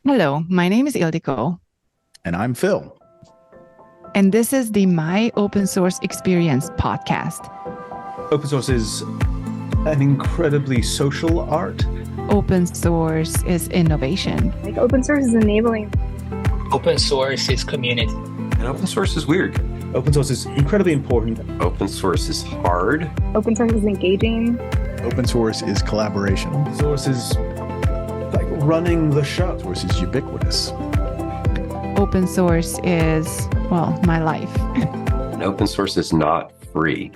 Hello, my name is Ildiko, And I'm Phil. and this is the My Open Source Experience podcast. Open source is an incredibly social art. Open source is innovation. Open source is enabling. Open source is community. And open source is weird. Open source is incredibly important. Open source is hard. Open source is engaging. Open source is collaboration. Open source is like running the show. Open source is ubiquitous. Open source is, well, my life. And open source is not free.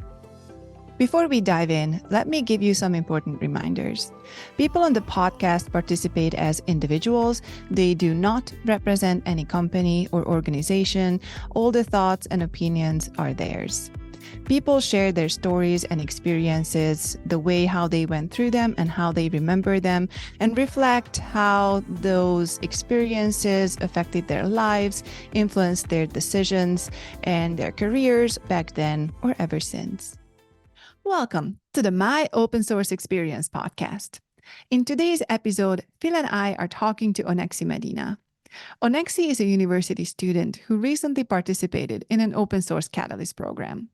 Before we dive in, let me give you some important reminders. People on the podcast participate as individuals. They do not represent any company or organization. All the thoughts and opinions are theirs. People share their stories and experiences, the way how they went through them and how they remember them, and reflect how those experiences affected their lives, influenced their decisions and their careers back then or ever since. Welcome to the My Open Source Experience podcast. In today's episode, Phil and I are talking to Onexi Medina. Onexi is a university student who recently participated in an open source catalyst program.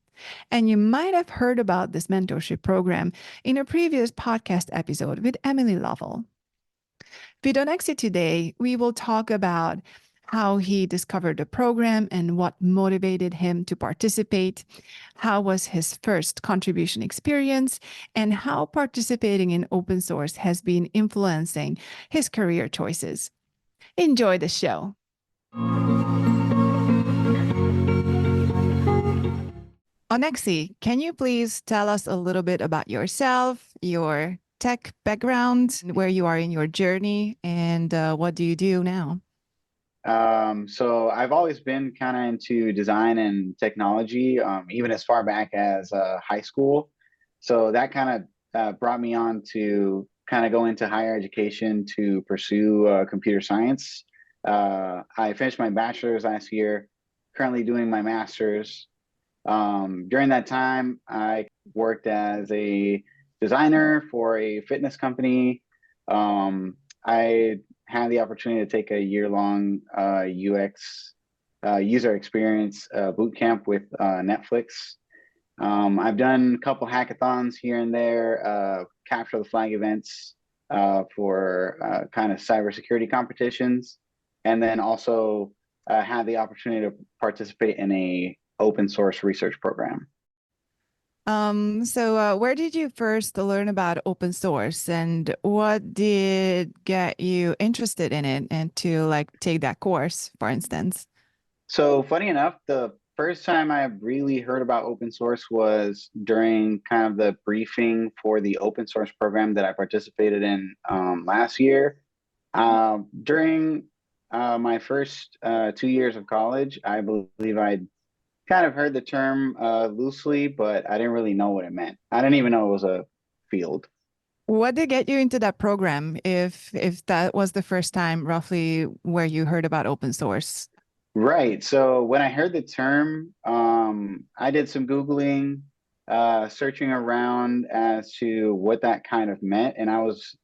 And you might have heard about this mentorship program in a previous podcast episode with Emily Lovell. With Onexi today, we will talk about how he discovered the program and what motivated him to participate, how was his first contribution experience, and how participating in open source has been influencing his career choices. Enjoy the show. Onexi, can you please tell us a little bit about yourself, your tech background, where you are in your journey, and what do you do now? So I've always been kind of into design and technology, even as far back as high school. So that kind of brought me on to kind of go into higher education to pursue computer science. I finished my bachelor's last year, currently doing my master's. During that time, I worked as a designer for a fitness company. I had the opportunity to take a year-long UX user experience boot camp with Netflix. I've done a couple hackathons here and there, capture the flag events for kind of cybersecurity competitions, and then also had the opportunity to participate in a open source research program. So where did you first learn about open source, and what did get you interested in it and to take that course, for instance? So funny enough, the first time I really heard about open source was during kind of the briefing for the open source program that I participated in last year. During my first 2 years of college, I believe I'd kind of heard the term loosely, but I didn't really know what it meant. I didn't even know it was a field. What did get you into that program, if that was the first time roughly where you heard about open source? Right. So when I heard the term, I did some Googling, searching around as to what that kind of meant. And I was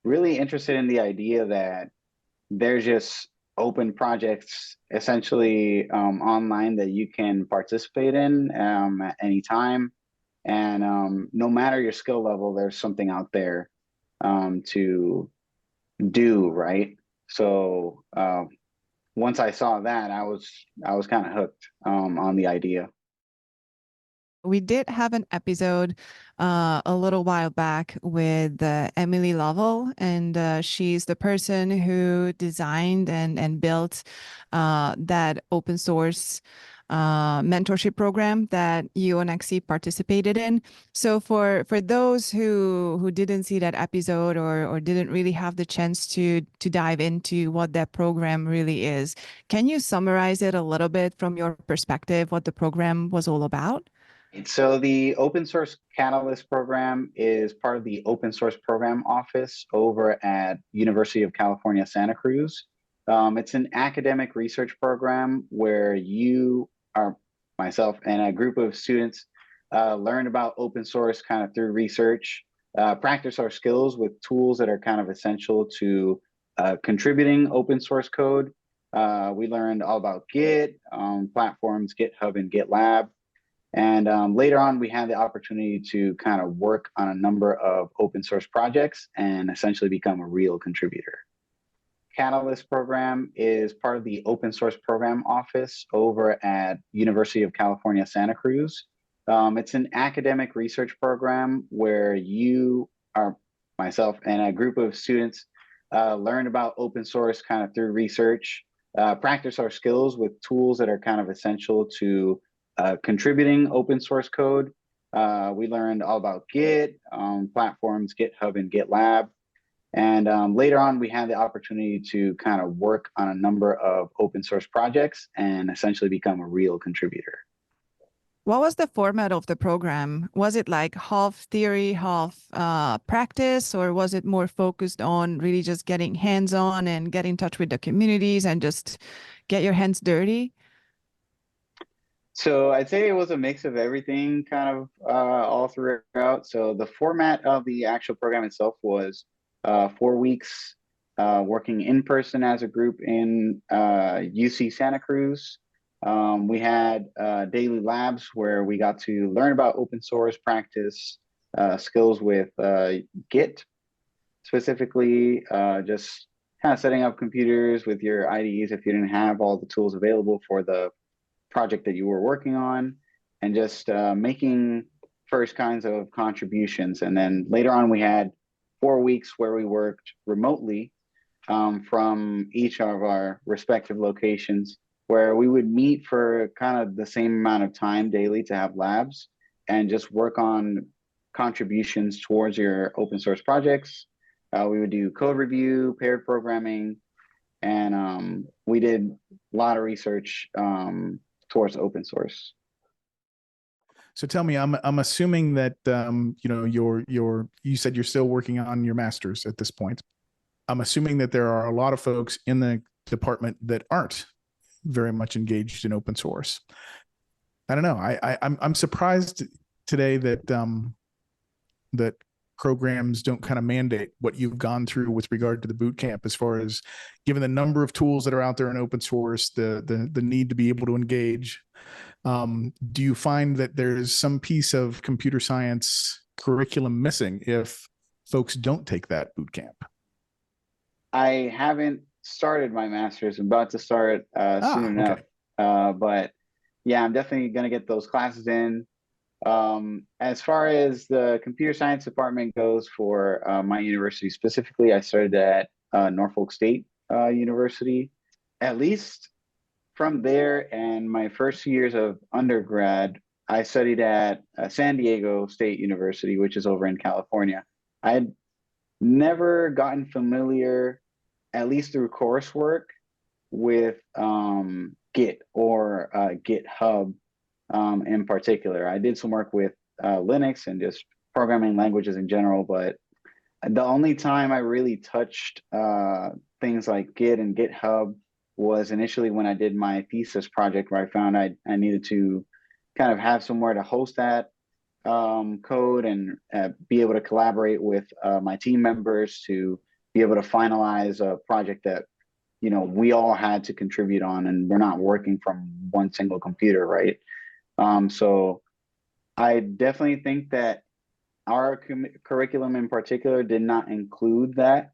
really interested in the idea that there's just open projects essentially online that you can participate in at any time. And no matter your skill level, there's something out there to do, right? So once I saw that, I was kind of hooked on the idea. We did have an episode a little while back with Emily Lovell, and she's the person who designed and built that open source mentorship program that Onexi participated in. So for those who didn't see that episode or didn't really have the chance to dive into what that program really is, can you summarize it a little bit from your perspective, what the program was all about? So the Open Source Catalyst program is part of the Open Source Program Office over at University of California, Santa Cruz. It's an academic research program where you are, myself, and a group of students learn about open source kind of through research, practice our skills with tools that are kind of essential to contributing open source code. We learned all about Git, platforms, GitHub and GitLab. And later on, we had the opportunity to kind of work on a number of open source projects and essentially become a real contributor. Catalyst program is part of the open source program office over at University of California, Santa Cruz. It's an academic research program where you are, myself and a group of students learn about open source kind of through research, practice our skills with tools that are kind of essential to contributing open source code. We learned all about Git, platforms, GitHub and GitLab. And later on, we had the opportunity to kind of work on a number of open source projects and essentially become a real contributor. What was the format of the program? Was it like half theory, half practice, or was it more focused on really just getting hands-on and get in touch with the communities and just get your hands dirty? So I'd say it was a mix of everything kind of all throughout. So the format of the actual program itself was 4 weeks working in person as a group in UC Santa Cruz. We had daily labs where we got to learn about open source, practice skills with Git, specifically just kind of setting up computers with your IDEs if you didn't have all the tools available for the project that you were working on, and just making first kinds of contributions. And then later on, we had 4 weeks where we worked remotely from each of our respective locations, where we would meet for kind of the same amount of time daily to have labs and just work on contributions towards your open source projects. We would do code review, paired programming, and we did a lot of research towards open source. So tell me, I'm assuming that you said you're still working on your master's at this point. I'm assuming that there are a lot of folks in the department that aren't very much engaged in open source. I don't know. I'm surprised today that that programs don't kind of mandate what you've gone through with regard to the boot camp, as far as given the number of tools that are out there in open source, the need to be able to engage. Do you find that there's some piece of computer science curriculum missing if folks don't take that boot camp? I haven't started my master's. I'm about to start soon enough. But yeah, I'm definitely going to get those classes in. As far as the computer science department goes for my university specifically, I started at Norfolk State University. At least from there and my first years of undergrad, I studied at San Diego State University, which is over in California. I had never gotten familiar, at least through coursework, with Git or GitHub in particular. I did some work with Linux and just programming languages in general, but the only time I really touched things like Git and GitHub was initially when I did my thesis project, where I found I needed to kind of have somewhere to host that code and be able to collaborate with my team members to be able to finalize a project that, you know, we all had to contribute on, and we're not working from one single computer, right? So I definitely think that our curriculum in particular did not include that.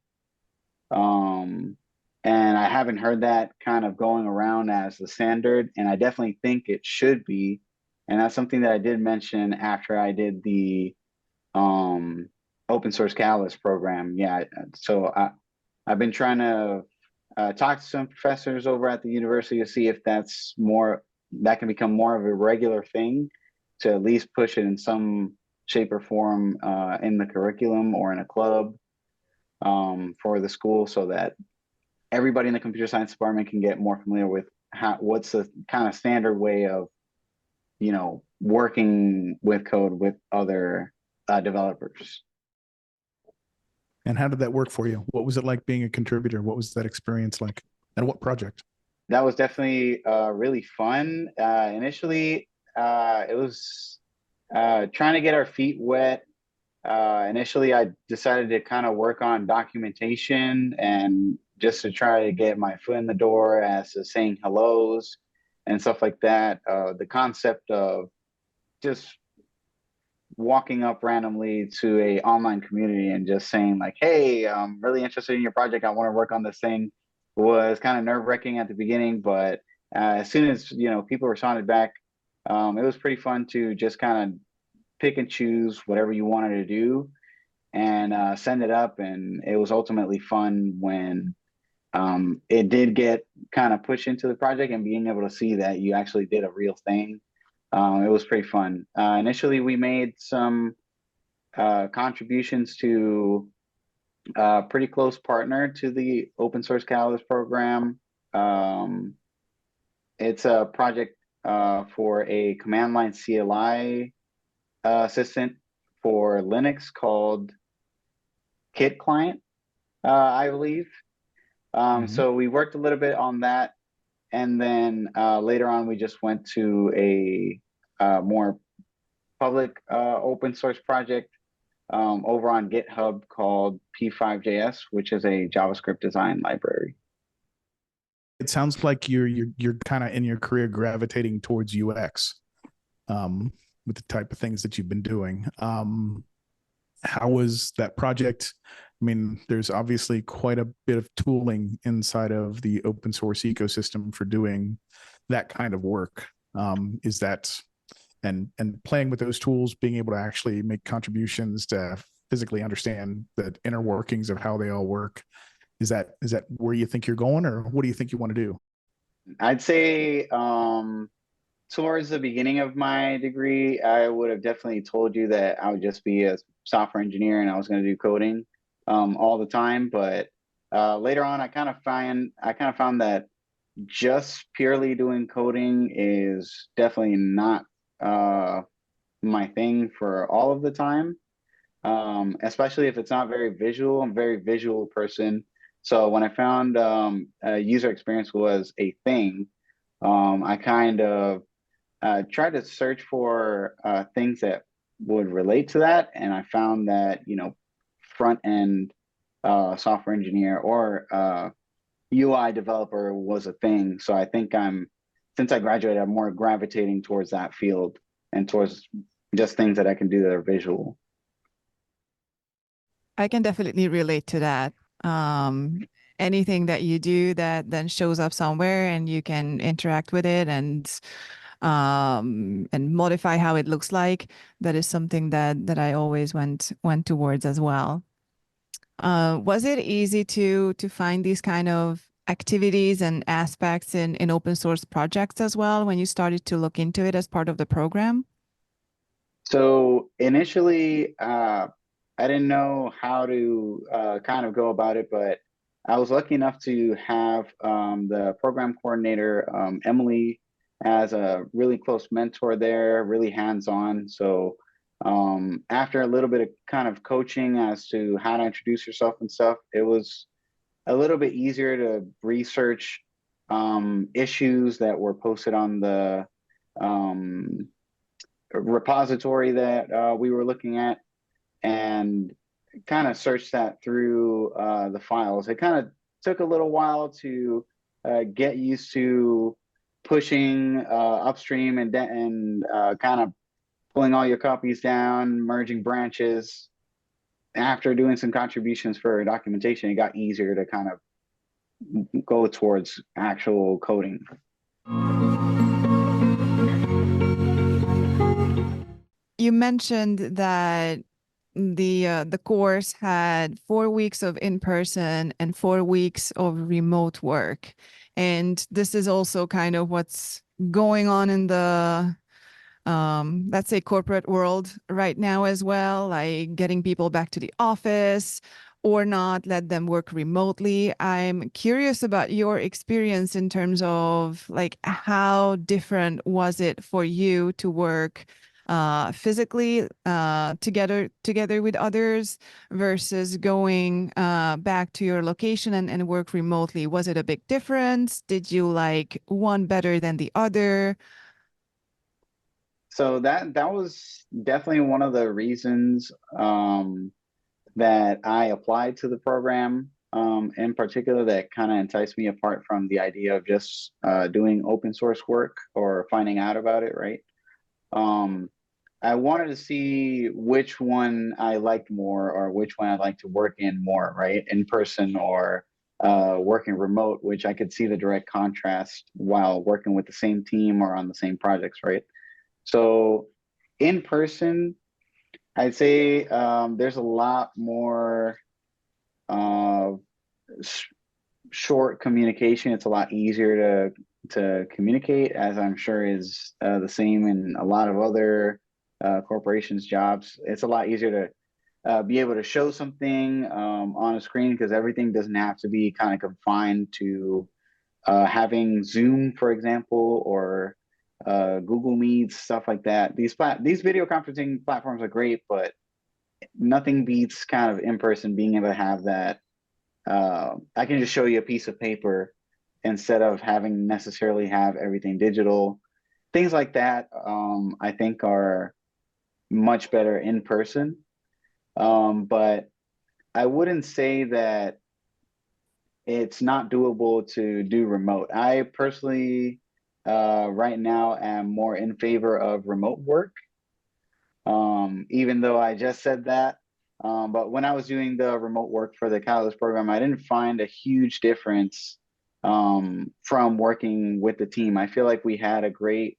And I haven't heard that kind of going around as the standard, and I definitely think it should be. And that's something that I did mention after I did the open source catalyst program. Yeah, so I've been trying to talk to some professors over at the university to see if that's that can become more of a regular thing, to at least push it in some shape or form in the curriculum or in a club for the school, so that everybody in the computer science department can get more familiar with what's the kind of standard way of, you know, working with code with other developers. And how did that work for you? What was it like being a contributor? What was that experience like? And what project? That was definitely really fun. Initially, it was trying to get our feet wet. Initially, I decided to kind of work on documentation and just to try to get my foot in the door as to saying hellos and stuff like that. The concept of just walking up randomly to a online community and just saying like, "Hey, I'm really interested in your project. I want to work on this thing," was kind of nerve-wracking at the beginning, but as soon as people responded back, it was pretty fun to just kind of pick and choose whatever you wanted to do and send it up. And it was ultimately fun when it did get kind of pushed into the project and being able to see that you actually did a real thing. It was pretty fun. Initially, we made some contributions to a pretty close partner to the Open Source Catalyst program. It's a project for a command line CLI assistant for Linux called Kit Client, I believe. So we worked a little bit on that, and then later on we just went to a more public open source project over on GitHub called P5JS, which is a JavaScript design library. It sounds like you're kind of in your career gravitating towards UX with the type of things that you've been doing. How was that project? I mean, there's obviously quite a bit of tooling inside of the open source ecosystem for doing that kind of work. Is that and playing with those tools, being able to actually make contributions to physically understand the inner workings of how they all work? Is that where you think you're going, or what do you think you want to do? I'd say towards the beginning of my degree, I would have definitely told you that I would just be a software engineer and I was going to do coding all the time. But later on, I kind of found that just purely doing coding is definitely not my thing for all of the time. Especially if it's not very visual. I'm a very visual person. So when I found user experience was a thing, I kind of tried to search for things that would relate to that. And I found that, front end software engineer or UI developer was a thing. So I think since I graduated, I'm more gravitating towards that field and towards just things that I can do that are visual. I can definitely relate to that. Anything that you do that then shows up somewhere and you can interact with it and modify how it looks like, that is something that I always went towards as well. Was it easy to find these kind of activities and aspects in open source projects as well when you started to look into it as part of the program? So initially, I didn't know how to kind of go about it, but I was lucky enough to have the program coordinator, Emily, as a really close mentor there, really hands-on. So after a little bit of kind of coaching as to how to introduce yourself and stuff, it was a little bit easier to research issues that were posted on the repository that we were looking at, and kind of search that through the files. It kind of took a little while to get used to pushing upstream and kind of pulling all your copies down, merging branches. After doing some contributions for documentation, it got easier to kind of go towards actual coding. You mentioned that the course had 4 weeks of in-person and 4 weeks of remote work. And this is also kind of what's going on in the, let's say, corporate world right now as well, like getting people back to the office or not, let them work remotely. I'm curious about your experience in terms of like how different was it for you to work physically together with others versus going back to your location and work remotely? Was it a big difference? Did you like one better than the other? So that was definitely one of the reasons that I applied to the program. in particular that kind of enticed me apart from the idea of just doing open source work or finding out about it, right? I wanted to see which one I liked more or which one I'd like to work in more, right? In person or working remote, which I could see the direct contrast while working with the same team or on the same projects, right? So in person, I'd say there's a lot more short communication. It's a lot easier to communicate, as I'm sure is the same in a lot of other corporations' jobs. It's a lot easier to be able to show something on a screen because everything doesn't have to be kind of confined to having Zoom, for example, or Google Meets, stuff like that. These video conferencing platforms are great, but nothing beats kind of in person being able to have that. I can just show you a piece of paper instead of having necessarily have everything digital. Things like that, I think are much better in person. But I wouldn't say that it's not doable to do remote. I personally, right now, am more in favor of remote work, even though I just said that. But when I was doing the remote work for the Catalyst program, I didn't find a huge difference from working with the team. I feel like we had a great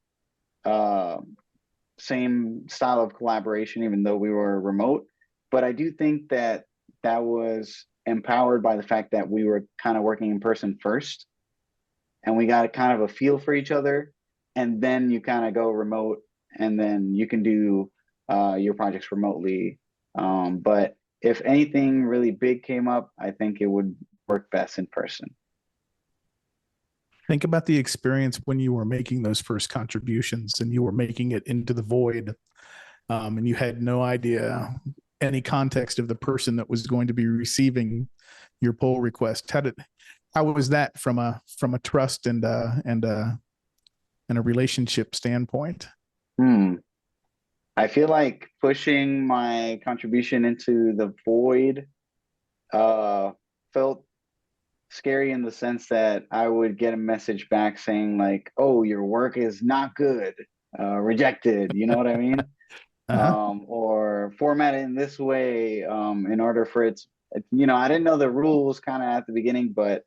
same style of collaboration, even though we were remote. But I do think that that was empowered by the fact that we were kind of working in person first, and we got kind of a feel for each other, and then you kind of go remote, and then you can do your projects remotely. But if anything really big came up, I think it would work best in person. Think about the experience when you were making those first contributions and you were making it into the void, and you had no idea any context of the person that was going to be receiving your pull request. How was that from a trust and a relationship standpoint? I feel like pushing my contribution into the void felt scary in the sense that I would get a message back saying like, "Oh, your work is not good, rejected." You know what I mean? Or format it in this way in order for it. I didn't know the rules kind of at the beginning, but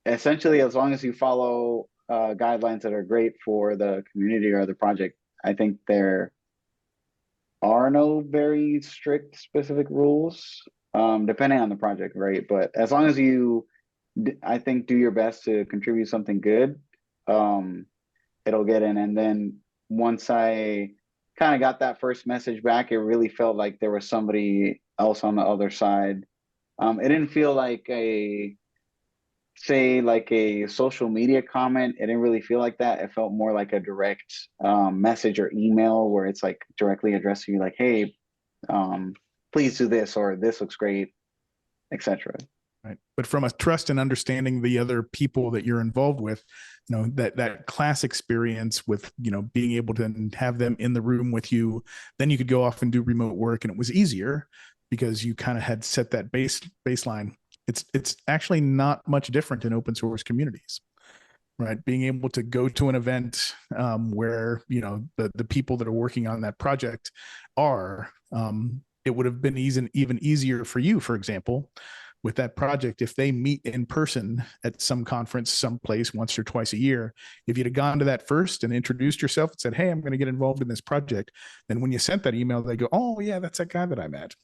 essentially, as long as you follow guidelines that are great for the community or the project, I think there are no very strict specific rules, depending on the project, right? But as long as you, I think, do your best to contribute something good, it'll get in. And then once I kind of got that first message back, it really felt like there was somebody else on the other side. It didn't feel like a social media comment. It didn't really feel like that. It felt more like a direct message or email where it's like directly addressing you like, "Hey, please do this," or "This looks great," etc. Right. But from a trust and understanding the other people that you're involved with, that class experience with, being able to have them in the room with you, then you could go off and do remote work, and it was easier because you kind of had set that baseline. It's actually not much different in open source communities, right? Being able to go to an event where the people that are working on that project are, it would have been even easier for you, for example, with that project if they meet in person at some conference someplace once or twice a year. If you'd have gone to that first and introduced yourself and said, "Hey, I'm going to get involved in this project," then when you sent that email, they go, "Oh yeah, that's that guy that I met."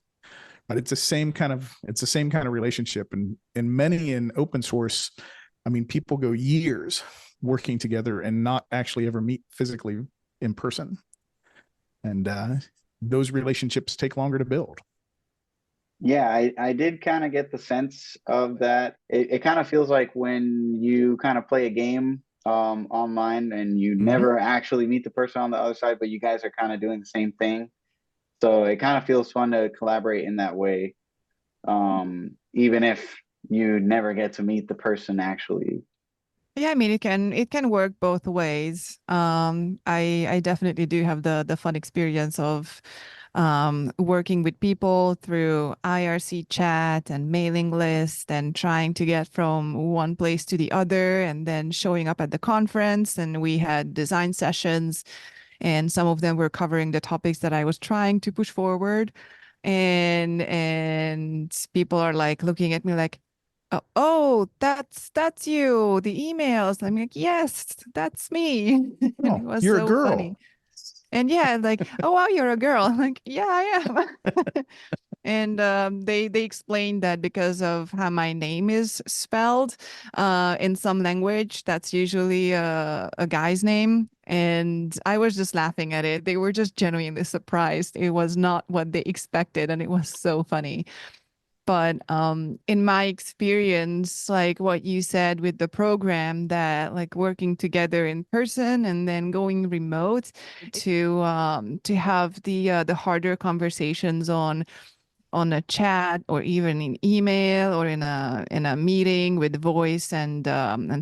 But it's the same kind of relationship. And many in open source, I mean, people go years working together and not actually ever meet physically in person. And those relationships take longer to build. Yeah, I did kind of get the sense of that. It kind of feels like when you kind of play a game online and you never actually meet the person on the other side, but you guys are kind of doing the same thing. So it kind of feels fun to collaborate in that way, even if you never get to meet the person actually. Yeah, I mean it can work both ways. I definitely do have the fun experience of working with people through IRC chat and mailing list and trying to get from one place to the other and then showing up at the conference. And we had design sessions, and some of them were covering the topics that I was trying to push forward. And people are like looking at me like, oh, that's you, the emails. I'm like, yes, that's me. And it Oh, was you're a so girl. funny. And yeah, like, oh wow, you're a girl. I'm like, yeah, I am. And they explained that because of how my name is spelled in some language, that's usually a guy's name. And I was just laughing at it. They were just genuinely surprised. It was not what they expected, and it was so funny. But in my experience, like what you said with the program, that like working together in person and then going remote to have the harder conversations on a chat or even in email or in a meeting with voice and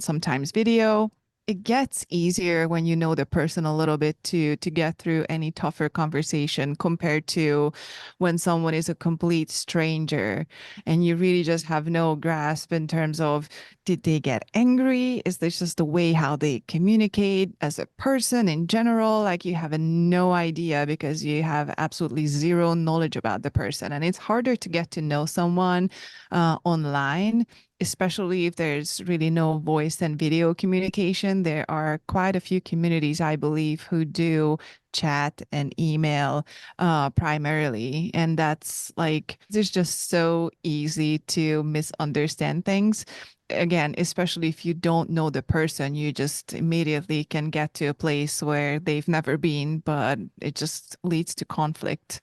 sometimes video. It gets easier when you know the person a little bit to get through any tougher conversation compared to when someone is a complete stranger and you really just have no grasp in terms of, did they get angry? Is this just the way how they communicate as a person in general? Like you have no idea because you have absolutely zero knowledge about the person. And it's harder to get to know someone online, especially if there's really no voice and video communication. There are quite a few communities, I believe, who do chat and email primarily. And that's like, it's just so easy to misunderstand things. Again, especially if you don't know the person, you just immediately can get to a place where they've never been, but it just leads to conflict.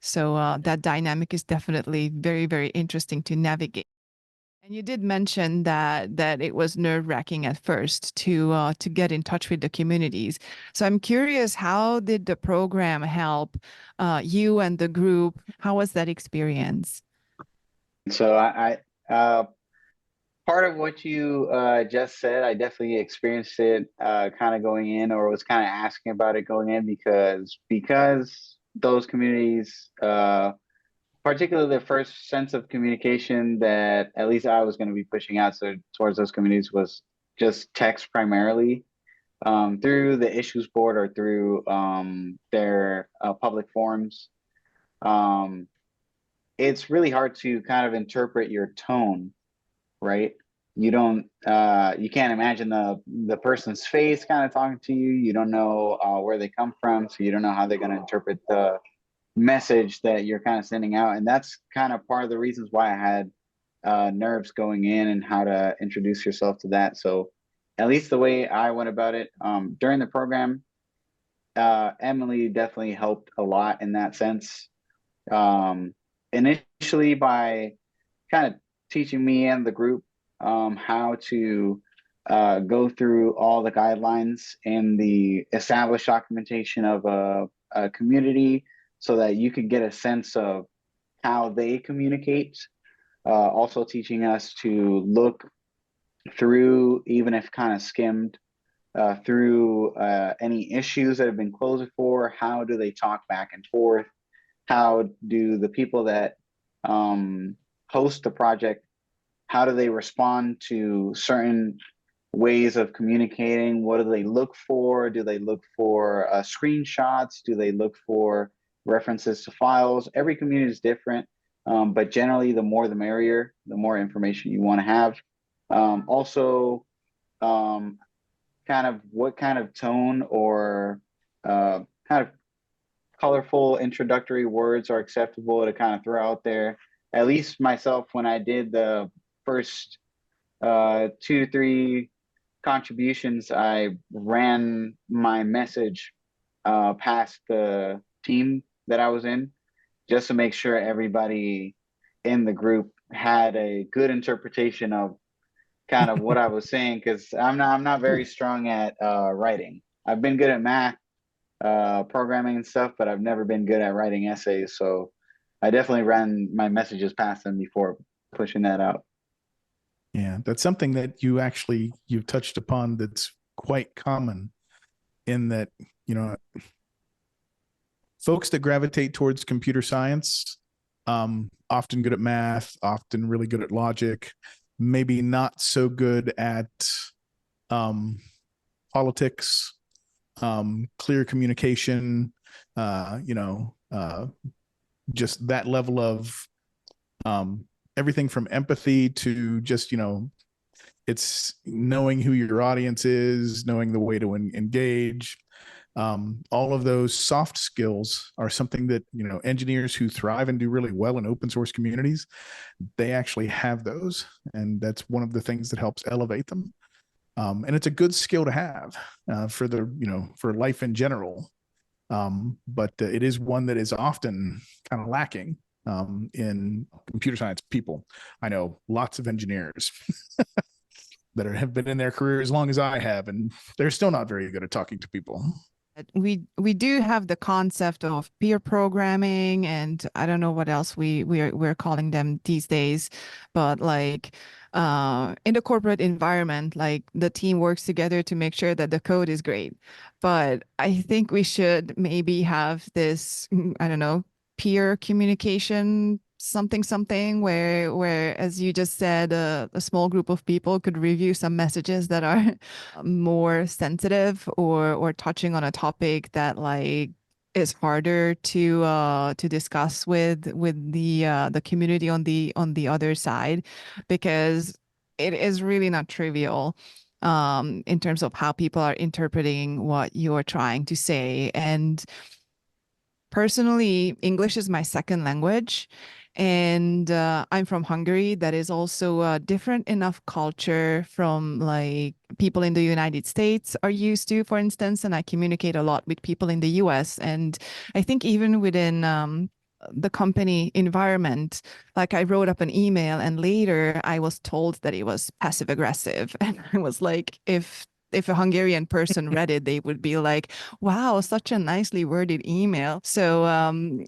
So that dynamic is definitely very, very interesting to navigate. And you did mention that it was nerve-wracking at first to get in touch with the communities. So I'm curious, how did the program help you and the group? How was that experience? So part of what you just said, I definitely experienced it kind of going in, or was kind of asking about it going in, because those communities, particularly the first sense of communication that at least I was going to be pushing out so towards those communities was just text primarily, through the issues board or through their public forums. Um, it's really hard to kind of interpret your tone, right? You can't imagine the person's face kind of talking to you. You don't know where they come from, so you don't know how they're going to interpret the message that you're kind of sending out. And that's kind of part of the reasons why I had nerves going in, and how to introduce yourself to that. So at least the way I went about it during the program, Emily definitely helped a lot in that sense. Initially by kind of teaching me and the group how to go through all the guidelines and the established documentation of a community, so that you could get a sense of how they communicate. Also teaching us to look through, even if kind of skimmed, through any issues that have been closed before. How do they talk back and forth? How do the people that host the project, how do they respond to certain ways of communicating? What do they look for? Do they look for screenshots? Do they look for references to files? Every community is different, but generally the more the merrier, the more information you want to have. Also, kind of what kind of tone or kind of colorful introductory words are acceptable to kind of throw out there. At least myself, when I did the first 2 3 contributions, I ran my message past the team that I was in, just to make sure everybody in the group had a good interpretation of kind of what I was saying, because I'm not very strong at writing. I've been good at math, programming and stuff, but I've never been good at writing essays. So I definitely ran my messages past them before pushing that out. Yeah, that's something that you've touched upon that's quite common, in that, you know, folks that gravitate towards computer science, often good at math, often really good at logic, maybe not so good at politics, clear communication, just that level of everything from empathy to just, it's knowing who your audience is, knowing the way to engage. All of those soft skills are something that, engineers who thrive and do really well in open source communities, they actually have those. And that's one of the things that helps elevate them. And it's a good skill to have for for life in general. But it is one that is often kind of lacking in computer science people. I know lots of engineers that have been in their career as long as I have, and they're still not very good at talking to people. We do have the concept of peer programming, and I don't know what else we're calling them these days, but like in the corporate environment, like the team works together to make sure that the code is great. But I think we should maybe have this, I don't know, peer communication something where as you just said, a small group of people could review some messages that are more sensitive or touching on a topic that like is harder to discuss with the community on the other side, because it is really not trivial in terms of how people are interpreting what you're trying to say. And personally, English is my second language, and I'm from Hungary. That is also a different enough culture from like people in the United States are used to, for instance, and I communicate a lot with people in the US. And I think even within the company environment, like I wrote up an email and later I was told that it was passive aggressive. And I was like, if a Hungarian person read it, they would be like, wow, such a nicely worded email. So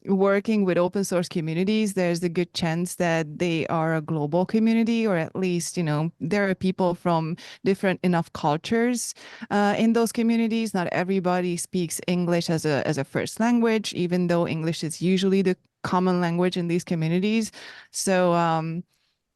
working with open source communities, there's a good chance that they are a global community, or at least, there are people from different enough cultures in those communities. Not everybody speaks English as a first language, even though English is usually the common language in these communities. So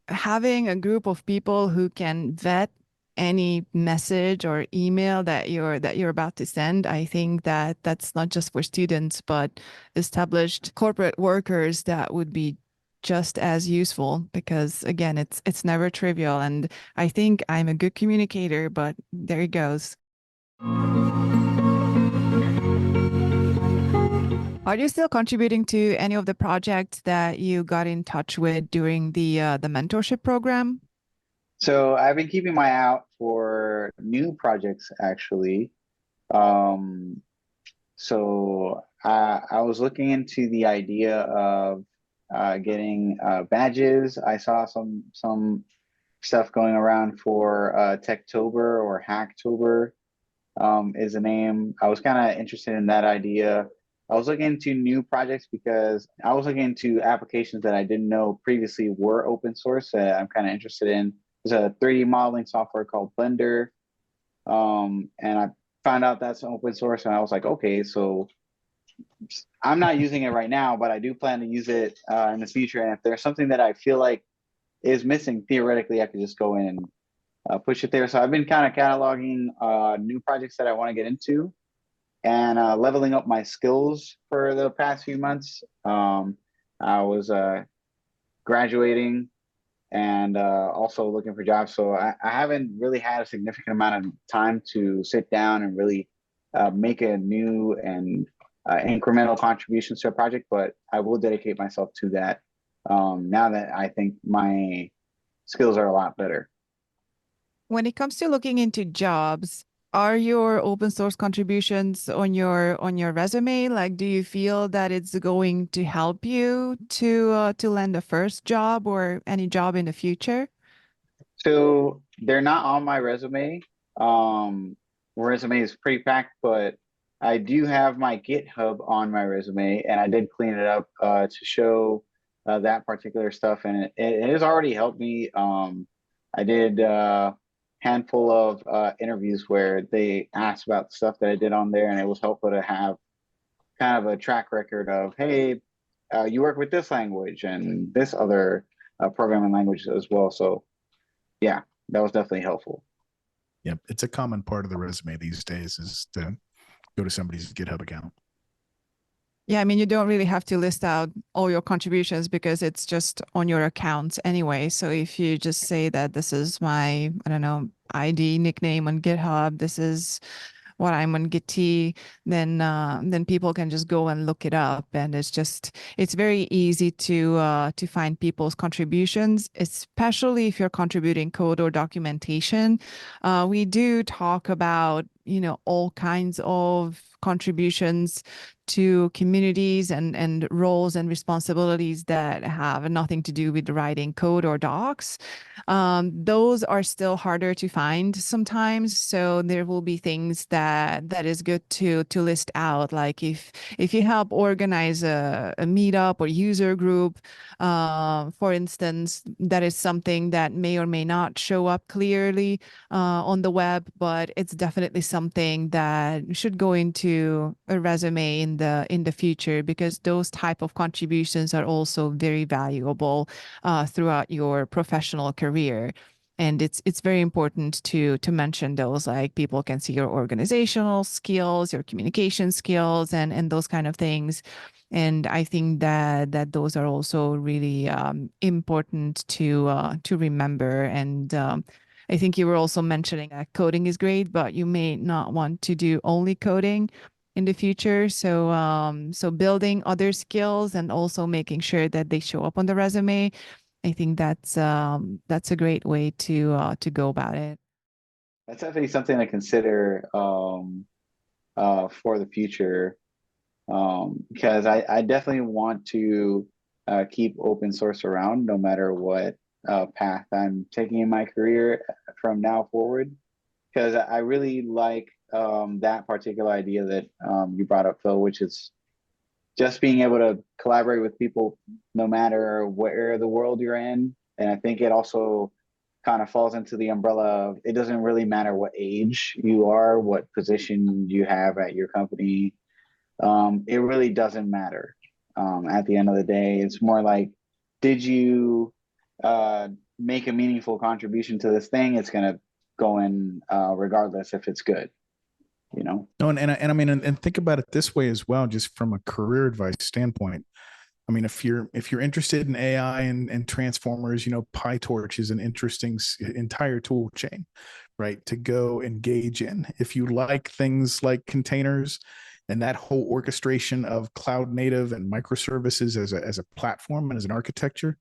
having a group of people who can vet any message or email that you're about to send, I think that that's not just for students, but established corporate workers, that would be just as useful, because again, it's never trivial. And I think I'm a good communicator, but there it goes. Are you still contributing to any of the projects that you got in touch with during the mentorship program? So I've been keeping my eye out for new projects actually. So I was looking into the idea of getting badges. I saw some stuff going around for Techtober or Hacktober is the name. I was kind of interested in that idea. I was looking into new projects because I was looking into applications that I didn't know previously were open source that I'm kind of interested in. There's a 3D modeling software called Blender. And I found out that's open source, and I was like, okay, so I'm not using it right now, but I do plan to use it in the future. And if there's something that I feel like is missing, theoretically, I could just go in and push it there. So I've been kind of cataloging new projects that I want to get into and leveling up my skills for the past few months. I was graduating and also looking for jobs. So I haven't really had a significant amount of time to sit down and really make a new and incremental contributions to a project, but I will dedicate myself to that now that I think my skills are a lot better. When it comes to looking into jobs, are your open source contributions on your resume? Like, do you feel that it's going to help you to land a first job or any job in the future? So they're not on my resume. Resume is pretty packed, but I do have my GitHub on my resume, and I did clean it up to show that particular stuff, and it has already helped me. I did handful of interviews where they asked about the stuff that I did on there, and it was helpful to have kind of a track record of, hey, you work with this language and this other programming language as well. So yeah, that was definitely helpful. Yep. It's a common part of the resume these days is to go to somebody's GitHub account. Yeah, I mean, you don't really have to list out all your contributions because it's just on your accounts anyway. So if you just say that this is my, I don't know, ID nickname on GitHub, this is what I'm on Git, then people can just go and look it up, and it's very easy to find people's contributions, especially if you're contributing code or documentation. We do talk about all kinds of contributions to communities and roles and responsibilities that have nothing to do with writing code or docs. Those are still harder to find sometimes. So there will be things that is good to list out. Like if you help organize a meetup or user group, for instance, that is something that may or may not show up clearly on the web, but it's definitely something that should go into a resume in the future, because those type of contributions are also very valuable throughout your professional career. And it's very important to mention those. Like, people can see your organizational skills, your communication skills, and those kind of things. And I think that those are also really important to remember. And I think you were also mentioning that coding is great, but you may not want to do only coding in the future. So building other skills and also making sure that they show up on the resume, I think that's a great way to go about it. That's definitely something to consider for the future, because I definitely want to keep open source around no matter what path I'm taking in my career from now forward. Because I really like that particular idea that you brought up, Phil, which is just being able to collaborate with people no matter where the world you're in. And I think it also kind of falls into the umbrella of, it doesn't really matter what age you are, what position you have at your company. It really doesn't matter. At the end of the day, it's more like, did you make a meaningful contribution to this thing? It's going to go in regardless if it's good. No, and I mean, and think about it this way as well, just from a career advice standpoint. I mean, if you're interested in AI and transformers, PyTorch is an interesting entire tool chain, right, to go engage in. If you like things like containers and that whole orchestration of cloud native and microservices as a platform and as an architecture,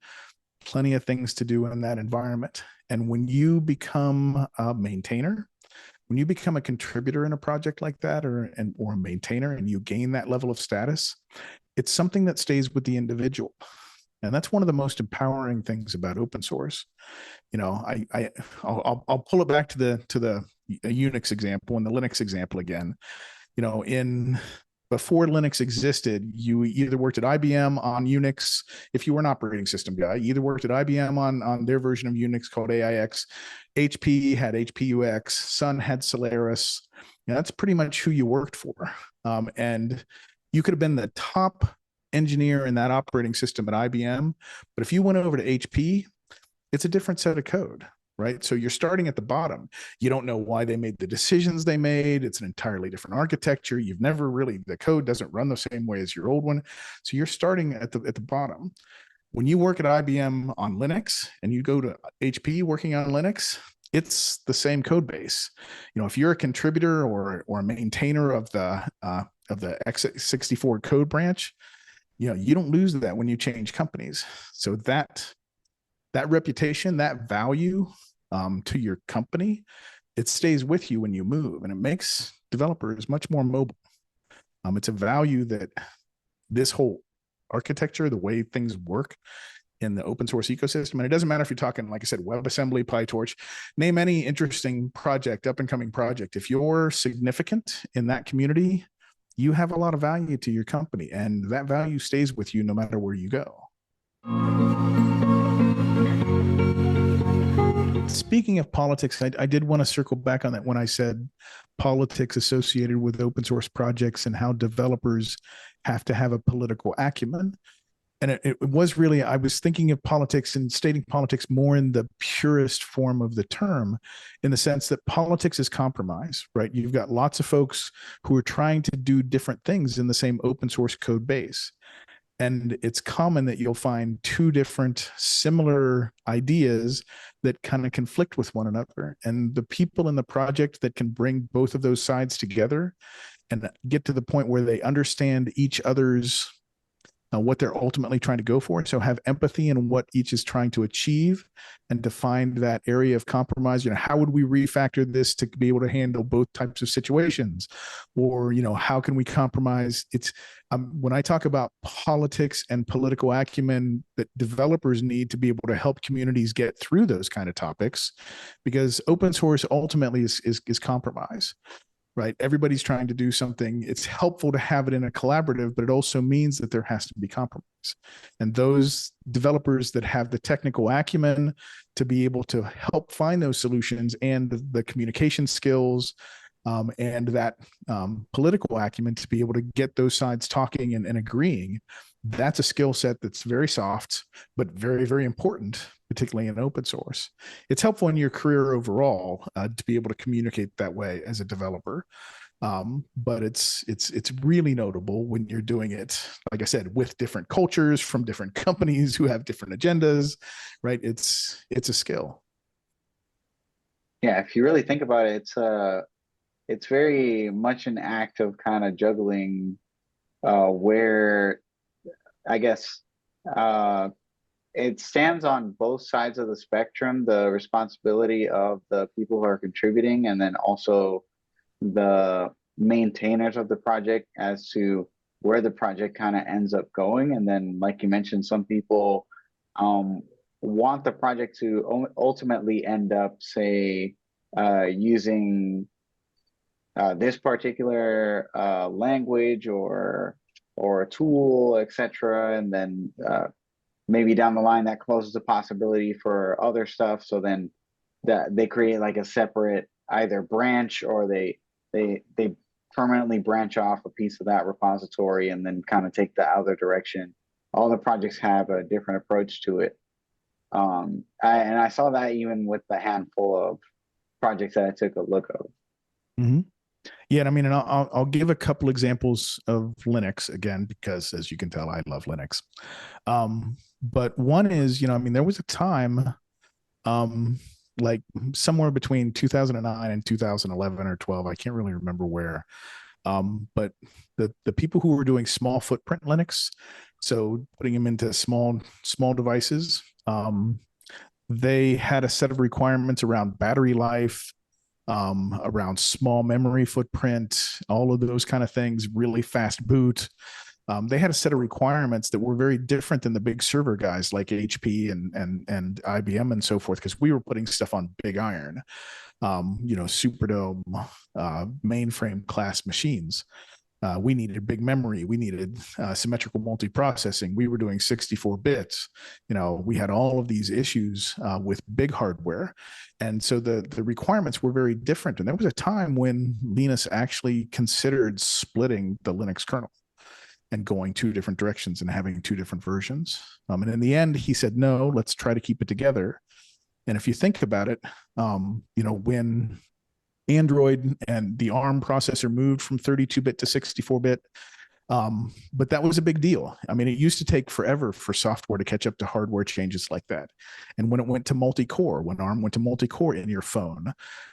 plenty of things to do in that environment. And when you become a maintainer, when you become a contributor in a project like that, or a maintainer, and you gain that level of status, it's something that stays with the individual. And that's one of the most empowering things about open source. I'll pull it back to the Unix example and the Linux example again. Before Linux existed, you either worked at IBM on Unix. If you were an operating system guy, you either worked at IBM on their version of Unix called AIX. HP had HPUX. Sun had Solaris. That's pretty much who you worked for. And you could have been the top engineer in that operating system at IBM. But if you went over to HP, it's a different set of code, right? So you're starting at the bottom. You don't know why they made the decisions they made. It's an entirely different architecture. The code doesn't run the same way as your old one. So you're starting at the bottom. When you work at IBM on Linux and you go to HP working on Linux, it's the same code base. If you're a contributor or a maintainer of the x64 code branch, you don't lose that when you change companies. So that reputation, that value to your company, it stays with you when you move, and it makes developers much more mobile. It's a value that this whole architecture, the way things work in the open source ecosystem, and it doesn't matter if you're talking, like I said, WebAssembly, PyTorch, name any interesting project, up and coming project. If you're significant in that community, you have a lot of value to your company, and that value stays with you no matter where you go. Speaking of politics, I did want to circle back on that when I said politics associated with open source projects and how developers have to have a political acumen. And it was really, I was thinking of politics and stating politics more in the purest form of the term, in the sense that politics is compromise, right? You've got lots of folks who are trying to do different things in the same open source code base. And it's common that you'll find two different similar ideas that kind of conflict with one another. And the people in the project that can bring both of those sides together and get to the point where they understand each other's what they're ultimately trying to go for. So have empathy in what each is trying to achieve and define that area of compromise. How would we refactor this to be able to handle both types of situations? Or, how can we compromise? It's when I talk about politics and political acumen that developers need to be able to help communities get through those kind of topics, because open source ultimately is compromise. Right? Everybody's trying to do something. It's helpful to have it in a collaborative, but it also means that there has to be compromise. And those developers that have the technical acumen to be able to help find those solutions, and the communication skills, and that political acumen to be able to get those sides talking and agreeing, that's a skill set that's very soft, but very, very important, particularly in open source. It's helpful in your career overall to be able to communicate that way as a developer. But it's really notable when you're doing it, like I said, with different cultures from different companies who have different agendas, right? It's a skill. Yeah, if you really think about it, it's very much an act of kind of juggling, where I guess it stands on both sides of the spectrum, the responsibility of the people who are contributing, and then also the maintainers of the project as to where the project kind of ends up going. And then, like you mentioned, some people want the project to ultimately end up, say, using this particular language or a tool, etc. And then maybe down the line that closes the possibility for other stuff. So then they create like a separate either branch, or they permanently branch off a piece of that repository and then kind of take the other direction. All the projects have a different approach to it. And I saw that even with the handful of projects that I took a look of. Mm-hmm. Yeah, and I mean, and I'll give a couple examples of Linux again, because as you can tell, I love Linux. But one is, there was a time, like somewhere between 2009 and 2011 or 12, I can't really remember where. But the people who were doing small footprint Linux, so putting them into small devices, they had a set of requirements around battery life, around small memory footprint, all of those kind of things, really fast boot. They had a set of requirements that were very different than the big server guys like HP and IBM and so forth, because we were putting stuff on big iron, Superdome, mainframe class machines. We needed big memory. We needed symmetrical multiprocessing. We were doing 64 bits. We had all of these issues with big hardware. And so the requirements were very different. And there was a time when Linus actually considered splitting the Linux kernel and going two different directions and having two different versions. And in the end, he said, no, let's try to keep it together. And if you think about it, when Android and the ARM processor moved from 32-bit to 64-bit. But that was a big deal. I mean, it used to take forever for software to catch up to hardware changes like that. And when it went to multi-core, when ARM went to multi-core in your phone,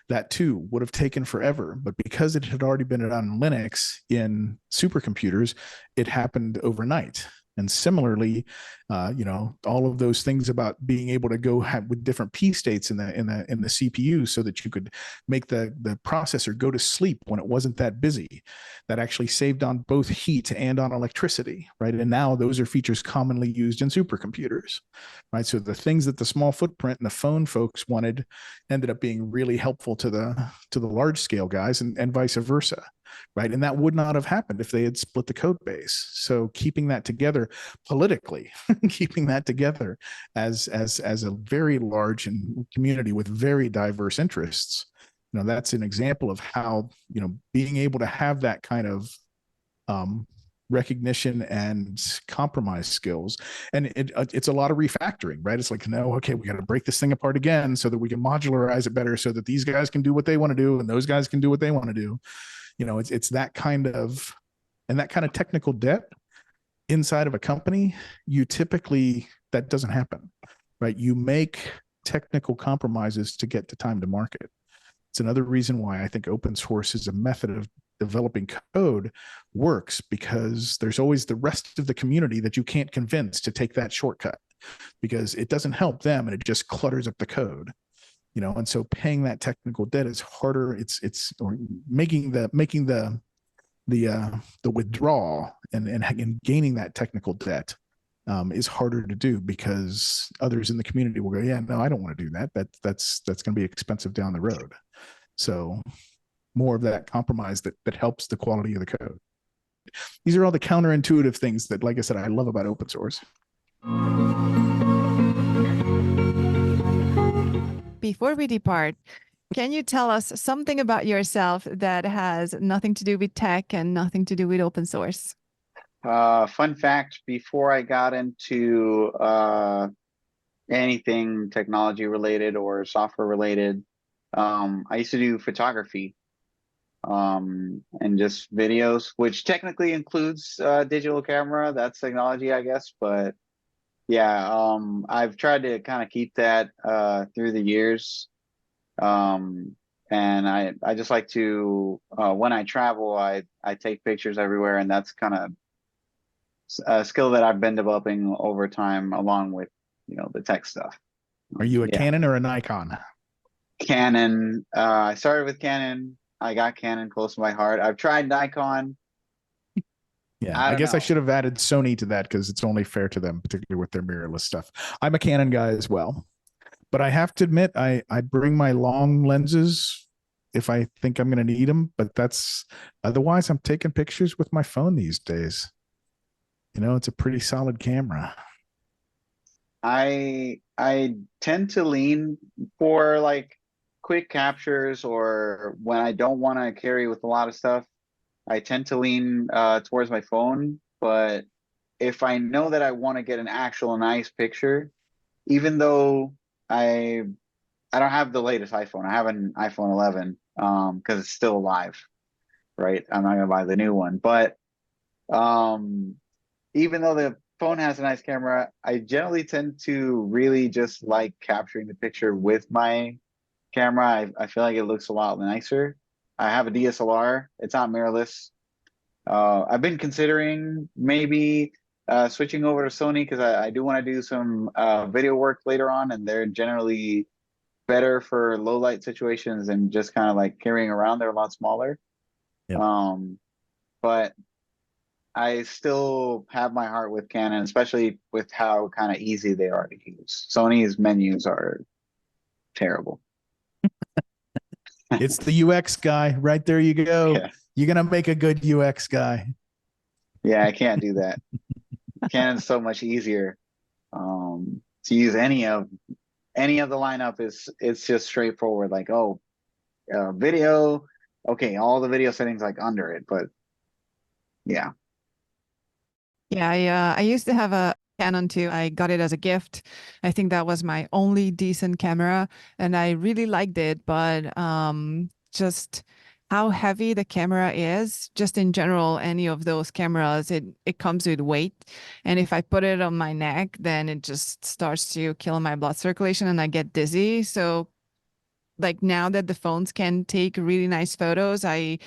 that too would have taken forever. But because it had already been on Linux in supercomputers, it happened overnight. And similarly, all of those things about being able to go with different P states in the CPU, so that you could make the processor go to sleep when it wasn't that busy, that actually saved on both heat and on electricity, right? And now those are features commonly used in supercomputers, right? So the things that the small footprint and the phone folks wanted ended up being really helpful to the large scale guys, and vice versa. Right. And that would not have happened if they had split the code base. So keeping that together politically, keeping that together as a very large community with very diverse interests That's an example of how, being able to have that kind of recognition and compromise skills. And it's a lot of refactoring, right? It's like, no, okay, we got to break this thing apart again so that we can modularize it better so that these guys can do what they want to do and those guys can do what they want to do. It's that kind of, and that kind of technical debt inside of a company, that doesn't happen, right? You make technical compromises to get to time to market. It's another reason why I think open source as a method of developing code works, because there's always the rest of the community that you can't convince to take that shortcut, because it doesn't help them and it just clutters up the code. And so paying that technical debt is harder. It's or making the withdrawal and gaining that technical debt is harder to do, because others in the community will go, yeah, no, I don't want to do that. That's going to be expensive down the road. So more of that compromise that helps the quality of the code. These are all the counterintuitive things that, like I said, I love about open source. Before we depart, can you tell us something about yourself that has nothing to do with tech and nothing to do with open source? Fun fact, before I got into anything technology related or software related, I used to do photography and just videos, which technically includes digital camera. That's technology, I guess. But yeah, I've tried to kind of keep that through the years. And I just like to, when I travel, I take pictures everywhere, and that's kind of a skill that I've been developing over time, along with, the tech stuff. Are you a Canon or a Nikon? Canon. I started with Canon. I got Canon close to my heart. I've tried Nikon. Yeah, I guess I should have added Sony to that, because it's only fair to them, particularly with their mirrorless stuff. I'm a Canon guy as well, but I have to admit, I bring my long lenses if I think I'm going to need them. But otherwise, I'm taking pictures with my phone these days. It's a pretty solid camera. I tend to lean for like quick captures, or when I don't want to carry with a lot of stuff, I tend to lean towards my phone. But if I know that I want to get an actual nice picture, even though I don't have the latest iPhone, I have an iPhone 11 because it's still alive, right? I'm not gonna buy the new one. But even though the phone has a nice camera, I generally tend to really just like capturing the picture with my camera. I feel like it looks a lot nicer. I have a DSLR. It's not mirrorless. I've been considering maybe switching over to Sony, because I do want to do some video work later on, and they're generally better for low light situations and just kind of like carrying around. They're a lot smaller. Yep. But I still have my heart with Canon, especially with how kind of easy they are to use. Sony's menus are terrible. It's the UX guy. Right there you go. Yeah. You're going to make a good UX guy. Yeah, I can't do that. Canon's so much easier to use. Any of the lineup it's just straightforward. Like, video, okay, all the video settings like under it, but yeah. Yeah, I used to have a Canon too. I got it as a gift. I think that was my only decent camera, and I really liked it. But just how heavy the camera is, just in general, any of those cameras, it comes with weight. And if I put it on my neck, then it just starts to kill my blood circulation and I get dizzy. So like now that the phones can take really nice photos, I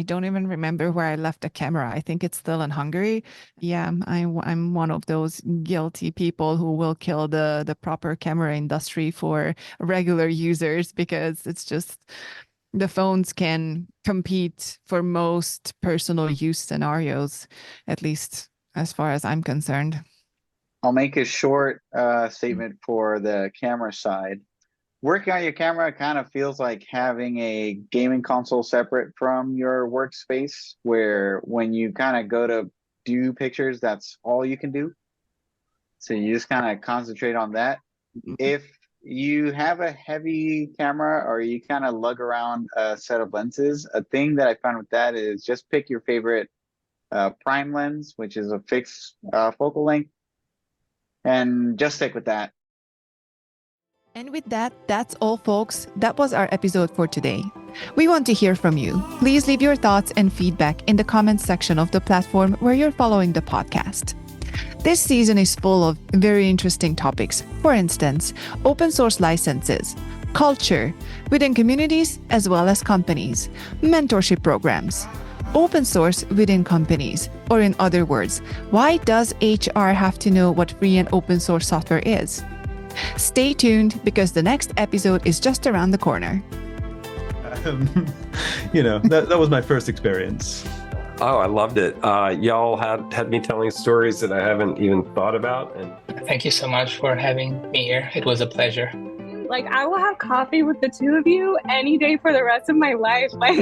don't even remember where I left the camera. I think it's still in Hungary. Yeah, I'm one of those guilty people who will kill the proper camera industry for regular users, because it's just the phones can compete for most personal use scenarios, at least as far as I'm concerned. I'll make a short statement for the camera side. Working on your camera kind of feels like having a gaming console separate from your workspace, where when you kind of go to do pictures, that's all you can do. So you just kind of concentrate on that. If you have a heavy camera or you kind of lug around a set of lenses, a thing that I found with that is just pick your favorite prime lens, which is a fixed focal length, and just stick with that. And with that, that's all, folks. That was our episode for today. We want to hear from you. Please leave your thoughts and feedback in the comments section of the platform where you're following the podcast. This season is full of very interesting topics. For instance, open source licenses, culture within communities as well as companies, mentorship programs, open source within companies, or in other words, why does HR have to know what free and open source software is? Stay tuned because the next episode is just around the corner. That was my first experience. Oh, I loved it. Y'all had me telling stories that I haven't even thought about. And Thank you so much for having me here. It was a pleasure. Like, I will have coffee with the two of you any day for the rest of my life. Like,